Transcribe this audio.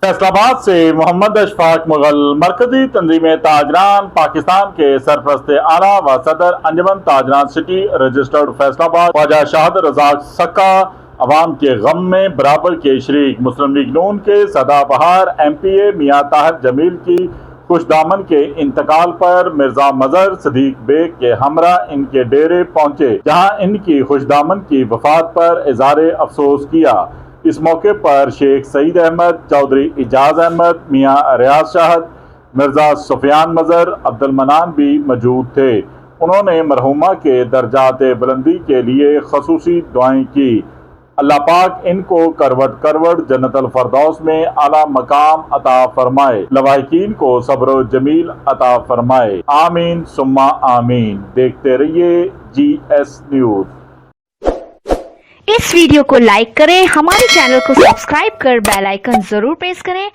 फैसलाबाद से मोहम्मद अशफाक मुगल मरकजी तंजीम ताजरान पाकिस्तान के सरपरस्त आला व सदर अंजमन ताजरान सिटी रजिस्टर्ड फैसलाबाद ख्वाजा शाहद रजाक सक्का अवाम के गम में बराबर के शरीक मुस्लिम लीग नून के सदाबहार MPA मियां ताहिर जमील की खुशदामन के इंतकाल पर मिर्जा मजहर सदीक बेग के हमरा इनके डेरे पहुंचे, जहां इनकी खुशदामन की वफात पर इज़हार अफसोस किया। इस मौके पर शेख सईद अहमद, चौधरी इजाज अहमद, मियां रियाज शाहद, मिर्जा सुफियान मजहर, अब्दुल मनान भी मौजूद थे। उन्होंने मरहुमा के दर्जात बुलंदी के लिए खसूसी दुआएं की। अल्लाह पाक इनको करवट करवट जन्नतुल फरदौस में आला मकाम अता फरमाए, लवाहिकीन को सब्र जमील अता फरमाए। आमीन सुम्मा आमीन। देखते रहिए GS न्यूज। इस वीडियो को लाइक करें, हमारे चैनल को सब्सक्राइब कर बेल आइकन जरूर प्रेस करें